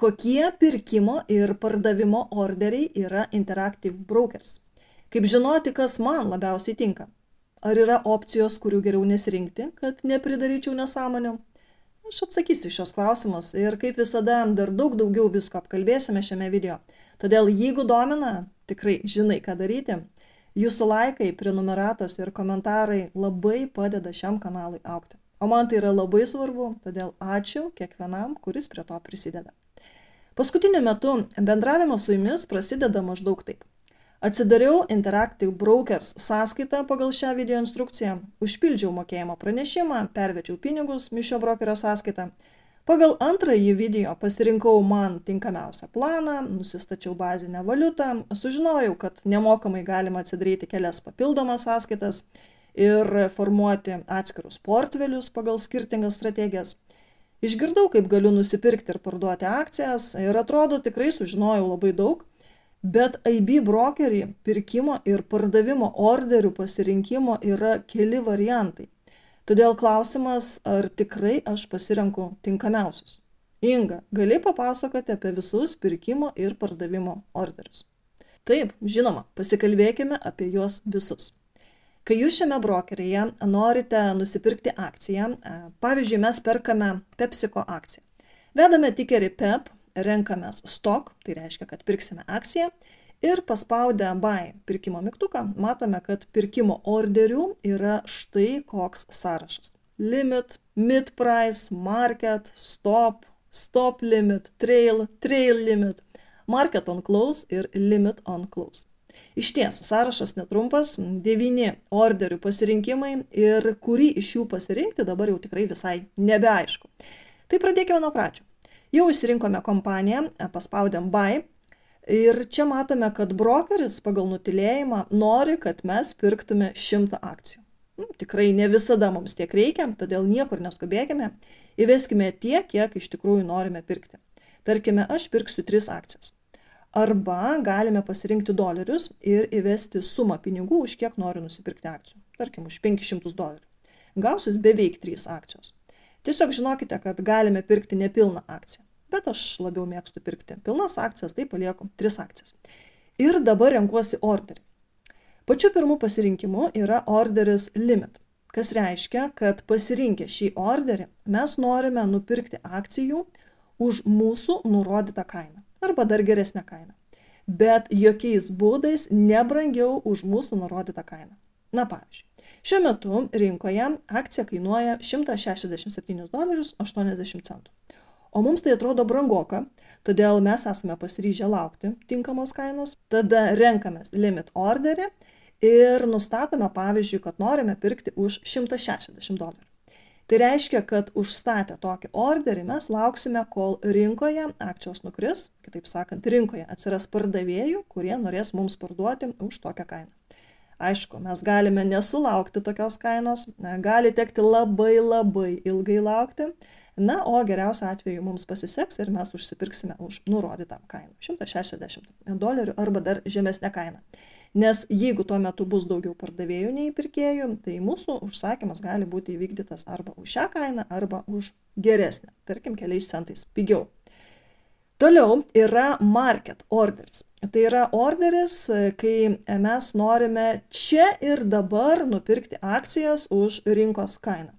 Kokie pirkimo ir pardavimo orderiai yra Interactive Brokers? Kaip žinoti, kas man labiausiai tinka? Ar yra opcijos, kurių geriau nesirinkti, kad nepridaryčiau nesąmonių? Aš atsakysiu šios klausimus ir kaip visada dar daug daugiau visko apkalbėsime šiame video. Todėl jeigu domina, tikrai žinai, ką daryti. Jūsų laikai, prenumeratos ir komentarai labai padeda šiam kanalui augti. O man tai yra labai svarbu, todėl ačiū kiekvienam, kuris prie to prisideda. Paskutiniu metu bendravimas su jumis prasideda maždaug taip. Atsidariau Interactive Brokers sąskaitą pagal šią video instrukciją, užpildžiau mokėjimo pranešimą, pervedžiau pinigus iš šio brokerio sąskaitą. Pagal antrąjį video pasirinkau man tinkamiausią planą, nusistačiau bazinę valiutą, sužinojau, kad nemokamai galima atsidaryti kelias papildomas sąskaitas ir formuoti atskirus portfelius pagal skirtingas strategijas. Išgirdau, kaip galiu nusipirkti ir parduoti akcijas ir atrodo tikrai sužinojau labai daug, bet IB brokerį pirkimo ir pardavimo orderių pasirinkimo yra keli variantai. Todėl klausimas, ar tikrai aš pasirenku tinkamiausius. Inga, gali papasakoti apie visus pirkimo ir pardavimo orderius? Taip, žinoma, pasikalbėkime apie juos visus. Kai jūs šiame brokeryje norite nusipirkti akciją, pavyzdžiui, mes perkame PepsiCo akciją. Vedame tikerį PEP, renkamės stock, tai reiškia, kad pirksime akciją, ir paspaudę buy pirkimo mygtuką, matome, kad pirkimo orderių yra štai koks sąrašas. Limit, mid price, market, stop, stop limit, trail, trail limit, market on close ir limit on close. Išties, sąrašas netrumpas, 9 orderių pasirinkimai ir kurį iš jų pasirinkti dabar jau tikrai visai nebeaišku. Tai pradėkime nuo pradžių. Jau išsirinkome kompaniją, paspaudėm buy ir čia matome, kad brokeris pagal nutylėjimą nori, kad mes pirktume 100 akcijų. Tikrai ne visada mums tiek reikia, todėl niekur neskubėkime, įveskime tiek, kiek iš tikrųjų norime pirkti. Tarkime, aš pirksiu 3 akcijas. Arba galime pasirinkti dolerius ir įvesti sumą pinigų, už kiek noriu nusipirkti akcijų. Tarkim, už $500. Gausis beveik 3 akcijos. Tiesiog žinokite, kad galime pirkti nepilną akciją. Bet aš labiau mėgstu pirkti pilnas akcijas, tai palieku 3 akcijas. Ir dabar renkuosi orderį. Pačiu pirmu pasirinkimu yra orderis limit, kas reiškia, kad pasirinkę šį orderį mes norime nupirkti akcijų už mūsų nurodytą kainą. Arba dar geresnę kainą. Bet jokiais būdais nebrangiau už mūsų nurodytą kainą. Na pavyzdžiui, šiuo metu rinkoje akcija kainuoja $167,80. O mums tai atrodo brangoka, todėl mes esame pasiryžę laukti tinkamos kainos. Tada renkamės limit orderį ir nustatome, pavyzdžiui, kad norime pirkti už $160. Tai reiškia, kad užstatę tokį orderį mes lauksime, kol rinkoje akcijos nukris, kitaip sakant, rinkoje atsiras pardavėjų, kurie norės mums parduoti už tokią kainą. Aišku, mes galime nesulaukti tokios kainos, gali tekti labai ilgai laukti, na, o geriausiu atveju mums pasiseks ir mes užsipirksime už nurodytą kainą, $160 arba dar žemesnę kainą. Nes jeigu tuo metu bus daugiau pardavėjų nei pirkėjų, tai mūsų užsakymas gali būti įvykdytas arba už šią kainą, arba už geresnę, tarkim, keliais centais pigiau. Toliau yra market orderis. Tai yra orderis, kai mes norime čia ir dabar nupirkti akcijas už rinkos kainą.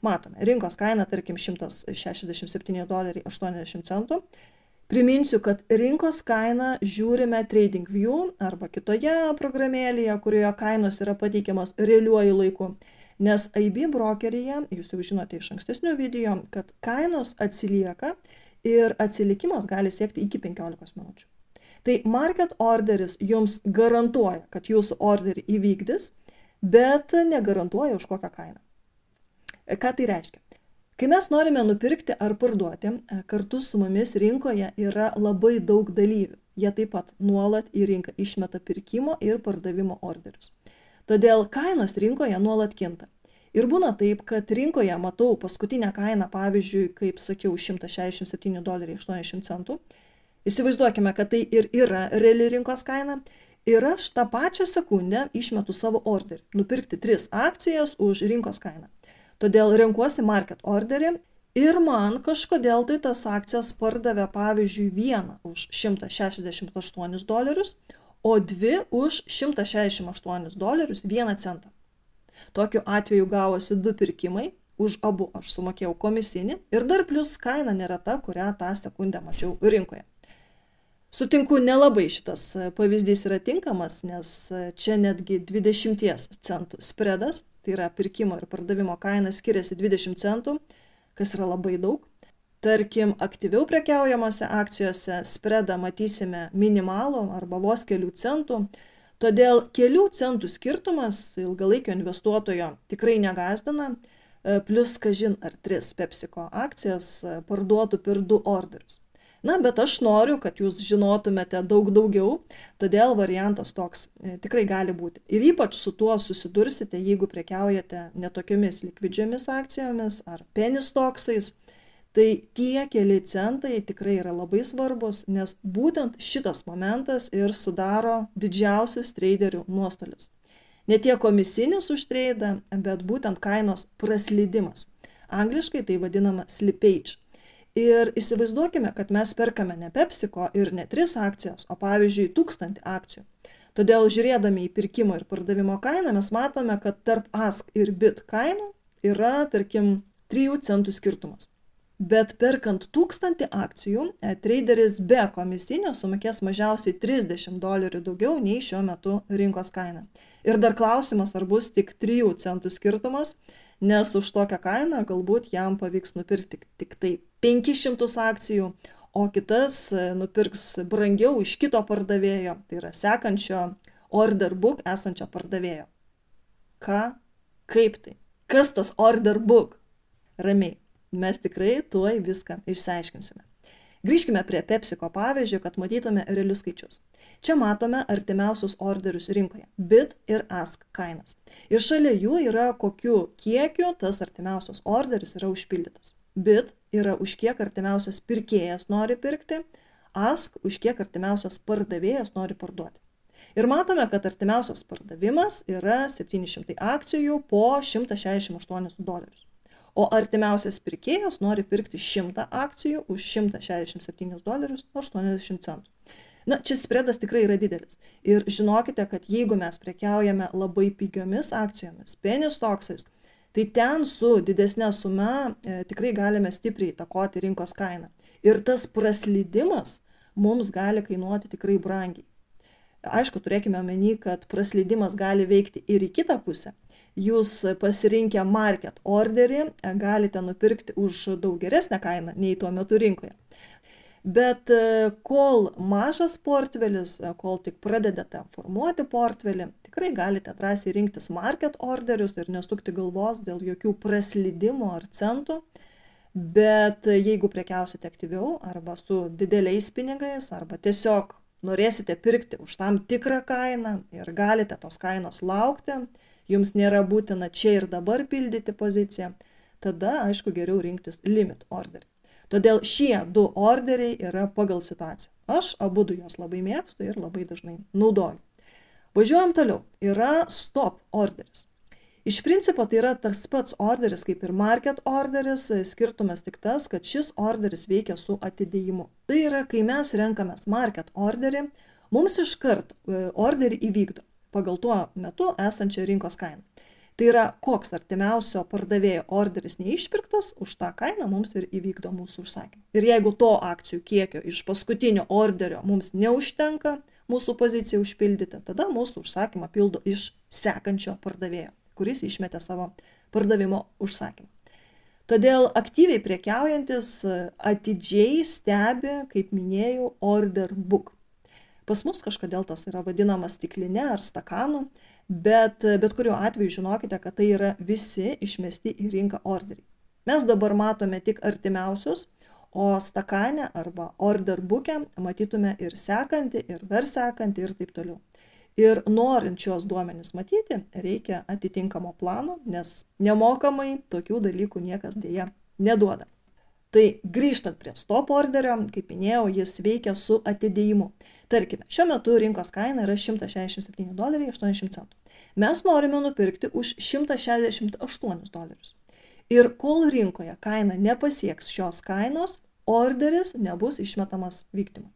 Matome, rinkos kaina, tarkim, $167,80. Priminsiu, kad rinkos kainą žiūrime TradingView arba kitoje programėlėje, kurioje kainos yra pateikiamas realiuoju laiku. Nes IB brokeryje, jūs jau žinote iš ankstesnių video, kad kainos atsilieka ir atsilikimas gali siekti iki 15 minučių. Tai market orderis jums garantuoja, kad jūsų orderį įvykdys, bet negarantuoja už kokią kainą. Ką tai reiškia? Kai mes norime nupirkti ar parduoti, kartu su mumis rinkoje yra labai daug dalyvių. Jie taip pat nuolat į rinką išmeta pirkimo ir pardavimo orderius. Todėl kainos rinkoje nuolat kinta. Ir būna taip, kad rinkoje matau paskutinę kainą, pavyzdžiui, kaip sakiau, $167,80. Įsivaizduokime, kad tai ir yra reali rinkos kaina. Ir aš tą pačią sekundę išmetu savo orderį, nupirkti 3 akcijas už rinkos kainą. Todėl renkuosi market orderį Ir man kažkodėl tai tas akcijas pardavė pavyzdžiui vieną už $168, o dvi už $168 1 centą. Tokiu atveju gavosi 2 pirkimai, už abu aš sumokėjau komisinį ir dar plus kaina nėra ta, kurią tą sekundę mačiau rinkoje. Sutinku, nelabai šitas pavyzdys yra tinkamas, nes čia netgi 20 centų spredas, tai yra pirkimo ir pardavimo kaina skiriasi 20 centų, kas yra labai daug. Tarkim, aktyviau prekiaujamose akcijose spredą matysime minimalų arba vos kelių centų, todėl kelių centų skirtumas ilgalaikio investuotojo tikrai negąsdina, plus kažin ar 3 PepsiCo akcijas parduotų per 2 orderius. Na, bet aš noriu, kad jūs žinotumėte daug daugiau, todėl variantas toks tikrai gali būti. Ir ypač su tuo susidursite, jeigu prekiaujate netokiomis likvidžiomis akcijomis ar penny stocksais, tai tie keli centai tikrai yra labai svarbus, nes būtent šitas momentas ir sudaro didžiausius traderių nuostolius. Ne tiek komisinis už tradą, bet būtent kainos praslydimas. Angliškai tai vadinama slippage. Ir įsivaizduokime, kad mes perkame ne PepsiCo ir ne 3 akcijas, o pavyzdžiui 1000 akcijų. Todėl žiūrėdami į pirkimo ir pardavimo kainą mes matome, kad tarp ask ir bid kainų yra, tarkim, 3 centų skirtumas. Bet perkant 1000 akcijų, traderis be komisinio sumokės mažiausiai $30 daugiau nei šiuo metu rinkos kaina. Ir dar klausimas, ar bus tik 3 centų skirtumas, nes už tokią kainą galbūt jam pavyks nupirkti tik tai 500 akcijų, o kitas nupirks brangiau iš kito pardavėjo, tai yra sekančio order book esančio pardavėjo. Ką? Kaip tai? Kas tas order book? Ramiai, mes tikrai tuoj viską išsiaiškinsime. Grįžkime prie PepsiCo pavyzdžio, kad matytume realius skaičius. Čia matome artimiausius orderius rinkoje, bid ir ask kainas. Ir šalia jų yra kokiu kiekiu tas artimiausias orderis yra užpildytas. Bid yra už kiek artimiausias pirkėjas nori pirkti, ask už kiek artimiausias pardavėjas nori parduoti. Ir matome, kad artimiausias pardavimas yra 700 akcijų po $168. O artimiausias pirkėjas nori pirkti 100 akcijų už $167,80. Na, čia spredas tikrai yra didelis. Ir žinokite, kad jeigu mes prekiaujame labai pigiomis akcijomis, penny stocksais, tai ten su didesnė suma tikrai galime stipriai įtakoti rinkos kainą. Ir tas praslydimas mums gali kainuoti tikrai brangiai. Aišku, turėkime omeny, kad praslydimas gali veikti ir į kitą pusę. Jūs pasirinkę market orderį galite nupirkti už daug geresnę kainą nei tuo metu rinkoje. Bet kol mažas portfelis, kol tik pradedate formuoti portfelį, tikrai galite drąsiai rinktis market orderius ir nesukti galvos dėl jokių praslydimų ar centų. Bet jeigu prekiausite aktyviau arba su dideliais pinigais, arba tiesiog norėsite pirkti už tam tikrą kainą ir galite tos kainos laukti, jums nėra būtina čia ir dabar pildyti poziciją, tada, aišku, geriau rinktis limit orderį. Todėl šie 2 orderiai yra pagal situaciją. Aš abudu juos labai mėgstu ir labai dažnai naudoju. Važiuojam toliau. Yra stop orderis. Iš principo tai yra tas pats orderis kaip ir market orderis, skirtumas tik tas, kad šis orderis veikia su atidėjimu. Tai yra, kai mes renkamės market orderį, mums iškart orderį įvykdo pagal tuo metu esančią rinkos kainą. Tai yra, koks artimiausio pardavėjo orderis neišpirktas, už tą kainą mums ir įvykdo mūsų užsakymą. Ir jeigu to akcijų kiekio iš paskutinio orderio mums neužtenka mūsų poziciją užpildyti, tada mūsų užsakymą pildo iš sekančio pardavėjo, kuris išmetė savo pardavimo užsakymą. Todėl aktyviai prekiaujantis atidžiai stebi, kaip minėjau, order book. Pas mus kažkodėl tas yra vadinamas stikline ar stakanu, bet kuriuo atveju žinokite, kad tai yra visi išmesti į rinką orderiai. Mes dabar matome tik artimiausius, o stakane arba order book'e matytume ir sekantį, ir dar sekantį ir taip toliau. Ir norint šios duomenis matyti, reikia atitinkamo plano, nes nemokamai tokių dalykų niekas dėja neduoda. Tai grįžtant prie stop orderio, kaip minėjau, jis veikia su atidėjimu. Tarkime, šiuo metu rinkos kaina yra $167,80. Mes norime nupirkti už $168. Ir kol rinkoje kaina nepasieks šios kainos, orderis nebus išmetamas vykdymui.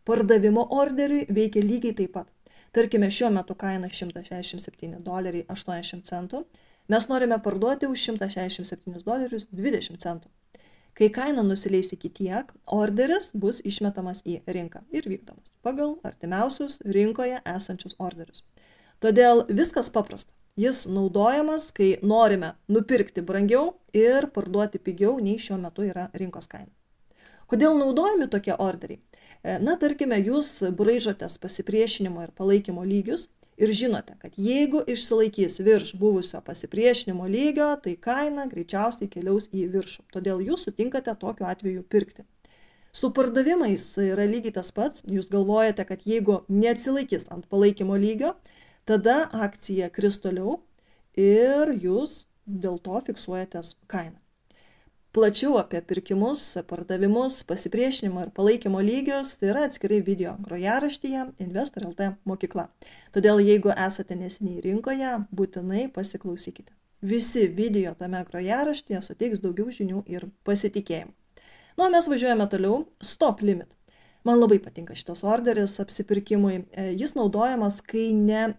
Pardavimo orderiui veikia lygiai taip pat. Tarkime, šiuo metu kaina $167.80. Mes norime parduoti už $167.20. Kai kaina nusileis iki tiek, orderis bus išmetamas į rinką ir vykdomas pagal artimiausius rinkoje esančius orderius. Todėl viskas paprasta. Jis naudojamas, kai norime nupirkti brangiau ir parduoti pigiau, nei šiuo metu yra rinkos kaina. Kodėl naudojami tokie orderiai? Na, tarkime, jūs braižotės pasipriešinimo ir palaikymo lygius ir žinote, kad jeigu išsilaikys virš buvusio pasipriešinimo lygio, tai kaina greičiausiai keliaus į viršų. Todėl jūs sutinkate tokiu atveju pirkti. Su pardavimais yra lygiai tas pats. Jūs galvojate, kad jeigu neatsilaikys ant palaikymo lygio, tada akcija kris toliau ir jūs dėl to fiksuojatės kainą. Plačiau apie pirkimus, pardavimus, pasipriešinimo ir palaikymo lygius tai yra atskirai video grojaraštyje Investor.lt mokykla. Todėl jeigu esate neseniai rinkoje, būtinai pasiklausykite. Visi video tame grojaraštyje suteiks daugiau žinių ir pasitikėjimų. Nu, mes važiuojame toliau. Stop limit. Man labai patinka šitas orderis apsipirkimui. Jis naudojamas, kai ne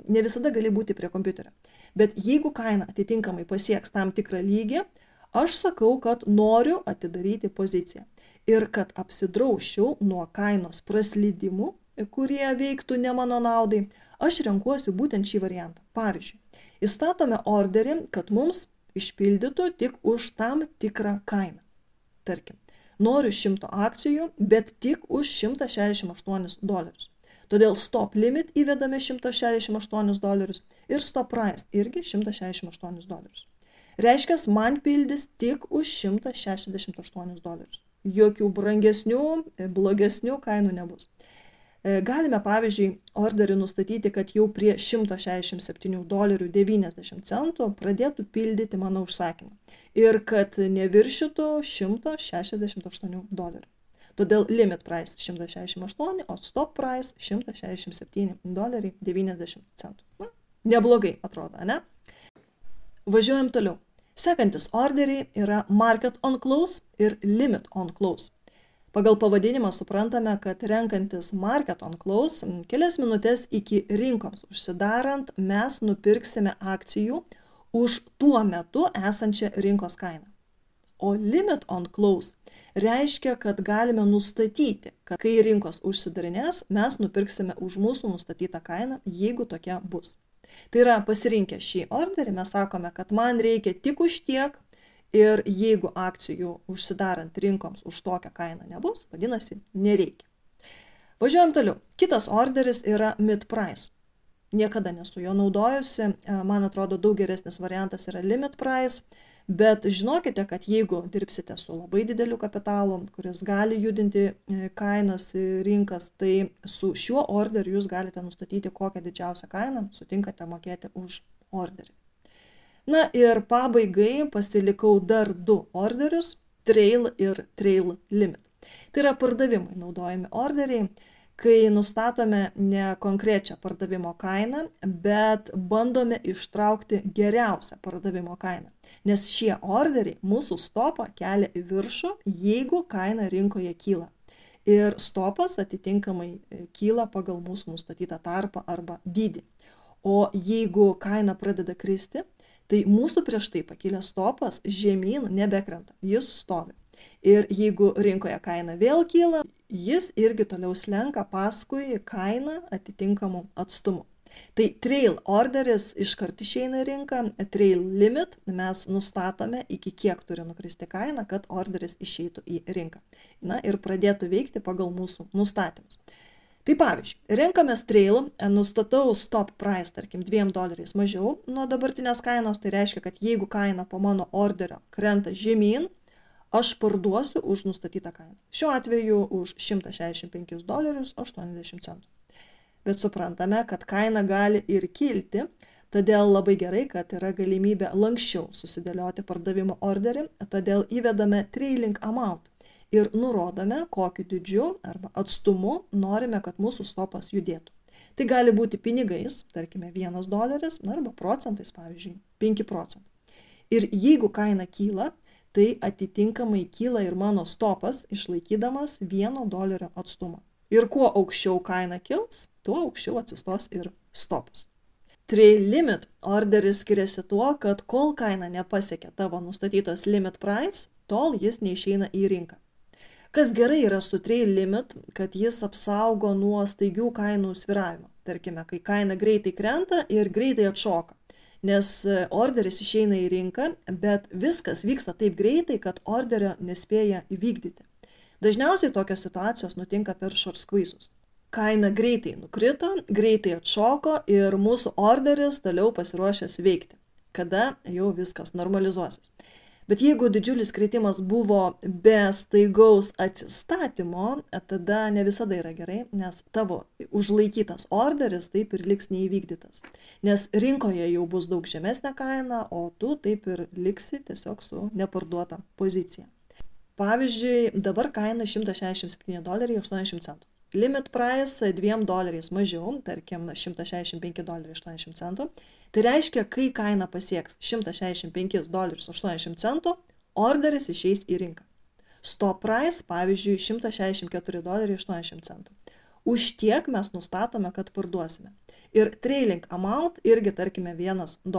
visada gali būti prie kompiuterio. Bet jeigu kaina atitinkamai pasieks tam tikrą lygį, aš sakau, kad noriu atidaryti poziciją ir kad apsidrausčiau nuo kainos praslydimų, kurie veiktų ne mano naudai, aš renkuosi būtent šį variantą. Pavyzdžiui, įstatome orderį, kad mums išpildytų tik už tam tikrą kainą. Tarkim, noriu 100 akcijų, bet tik už $168. Todėl stop limit įvedame $168 ir stop price irgi $168. Reiškia, man pildys tik už $168. Jokių brangesnių, blogesnių kainų nebus. Galime, pavyzdžiui, orderį nustatyti, kad jau prie $167.90 pradėtų pildyti mano užsakymą ir kad neviršytų $168. Todėl limit price 168, o stop price $167.90. Na, neblogai atrodo, ne? Važiuojam toliau. Sekantis orderiai yra Market on Close ir Limit on Close. Pagal pavadinimą suprantame, kad renkantis Market on Close, kelias minutės iki rinkoms užsidarant, mes nupirksime akcijų už tuo metu esančią rinkos kainą. O Limit on Close reiškia, kad galime nustatyti, kad kai rinkos užsidarinės, mes nupirksime už mūsų nustatytą kainą, jeigu tokia bus. Tai yra, pasirinkę šį orderį, mes sakome, kad man reikia tik už tiek ir jeigu akcijų užsidarant rinkoms už tokią kainą nebus, vadinasi, nereikia. Važiuojam toliau. Kitas orderis yra mid price. Niekada nesu jo naudojusi, man atrodo daug geresnis variantas yra limit price, bet žinokite, kad jeigu dirbsite su labai dideliu kapitalu, kuris gali judinti kainas į rinkas, tai su šiuo orderiu jūs galite nustatyti, kokią didžiausią kainą sutinkate mokėti už orderį. Na ir pabaigai pasilikau dar 2 orderius, trail ir trail limit. Tai yra pardavimai naudojami orderiai, kai nustatome ne konkrečią pardavimo kainą, bet bandome ištraukti geriausią pardavimo kainą. Nes šie orderiai mūsų stopą kelia į viršų, jeigu kaina rinkoje kyla. Ir stopas atitinkamai kyla pagal mūsų nustatytą tarpą arba dydį. O jeigu kaina pradeda kristi, tai mūsų prieš tai pakilęs stopas žemyn nebekrenta, jis stovi. Ir jeigu rinkoje kaina vėl kyla, jis irgi toliau slenka paskui kainą atitinkamų atstumų. Tai trail orderis iškart išeina į rinką, trail limit mes nustatome, iki kiek turi nukristi kaina, kad orderis išeitų į rinką. Na ir pradėtų veikti pagal mūsų nustatymus. Tai pavyzdžiui, renkamės trail, nustatau stop price, tarkim, $2 mažiau nuo dabartinės kainos, tai reiškia, kad jeigu kaina po mano orderio krenta žemyn, aš parduosiu už nustatytą kainą. Šiuo atveju už $165.80. Bet suprantame, kad kaina gali ir kilti, todėl labai gerai, kad yra galimybė lankščiau susidėlioti pardavimo orderį, todėl įvedame trailing amount ir nurodome, kokiu dydžiu arba atstumu norime, kad mūsų stopas judėtų. Tai gali būti pinigais, tarkime $1, arba procentais, pavyzdžiui, 5%. Ir jeigu kaina kyla, tai atitinkamai kyla ir mano stopas, išlaikydamas $1 atstumą. Ir kuo aukščiau kaina kils, tuo aukščiau atsistos ir stopas. Trail limit orderis skiriasi tuo, kad kol kaina nepasiekia tavo nustatytos limit price, tol jis neišeina į rinką. Kas gerai yra su trail limit, kad jis apsaugo nuo staigių kainų svyravimo. Tarkime, kai kaina greitai krenta ir greitai atšoka. Nes orderis išeina į rinką, bet viskas vyksta taip greitai, kad orderio nespėja įvykdyti. Dažniausiai tokios situacijos nutinka per short squeezus. Kaina greitai nukrito, greitai atšoko ir mūsų orderis toliau pasiruošęs veikti, kada jau viskas normalizuosis. Bet jeigu didžiulis kritimas buvo be staigaus atsistatymo, tada ne visada yra gerai, nes tavo užlaikytas orderis taip ir liks neįvykdytas. Nes rinkoje jau bus daug žemesnė kaina, o tu taip ir liksi tiesiog su neparduota pozicija. Pavyzdžiui, dabar kaina $167.80. Limit price $2 mažiau, tarkim $165.80. Tai reiškia, kai kaina pasieks $165.80, orderis išeis į rinką. Stop price, pavyzdžiui, $164.80. Už tiek mes nustatome, kad parduosime. Ir trailing amount irgi, tarkime, $1.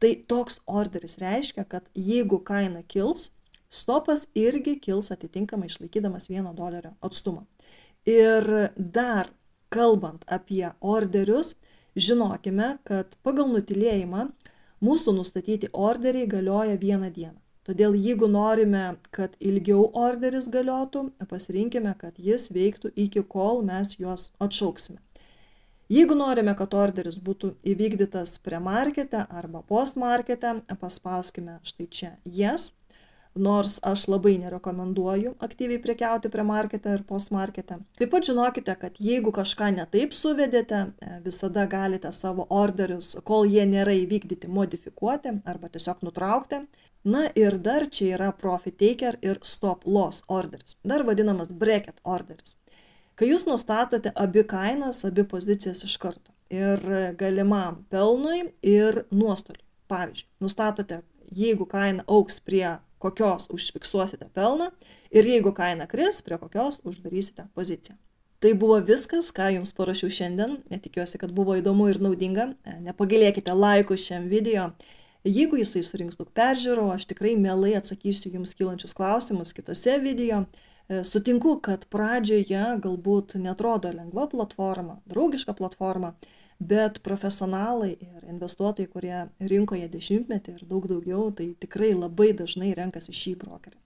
Tai toks orderis reiškia, kad jeigu kaina kils, stopas irgi kils atitinkamai išlaikydamas $1 atstumą. Ir dar kalbant apie orderius, žinokime, kad pagal nutylėjimą mūsų nustatyti orderiai galioja 1 dieną. Todėl jeigu norime, kad ilgiau orderis galiotų, pasirinkime, kad jis veiktų iki kol mes juos atšauksime. Jeigu norime, kad orderis būtų įvykdytas pre-markete arba post-markete, paspauskime štai čia yes. Nors aš labai nerekomenduoju aktyviai prekiauti pre-markete ir post-markete. Taip pat žinokite, kad jeigu kažką netaip suvedėte, visada galite savo orderius, kol jie nėra įvykdyti, modifikuoti arba tiesiog nutraukti. Na ir dar čia yra profit taker ir stop loss orderis, dar vadinamas bracket orderis. Kai jūs nustatote abi kainas, abi pozicijas iš karto ir galimam pelnui ir nuostoliui. Pavyzdžiui, nustatote, jeigu kaina augs prie kokios užfiksuosite pelną ir jeigu kaina kris, prie kokios uždarysite poziciją. Tai buvo viskas, ką jums parašiau šiandien. Tikiuosi, kad buvo įdomu ir naudinga. Nepagailėkite laikų šiam video. Jeigu jisai surinks daug peržiūrų, aš tikrai mielai atsakysiu jums kylančius klausimus kitose video. Sutinku, kad pradžioje galbūt netrodo lengva platforma, draugiška platforma, bet profesionalai ir investuotojai, kurie rinkoje 10-metį ir daug daugiau, tai tikrai labai dažnai renkasi šį brokerį.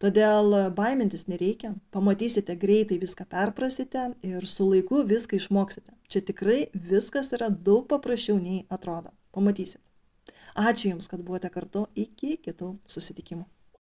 Todėl baimintis nereikia, pamatysite greitai viską perprasite ir su laiku viską išmoksite. Čia tikrai viskas yra daug paprasčiau nei atrodo. Pamatysit. Ačiū Jums, kad buvote kartu, iki kitų susitikimų.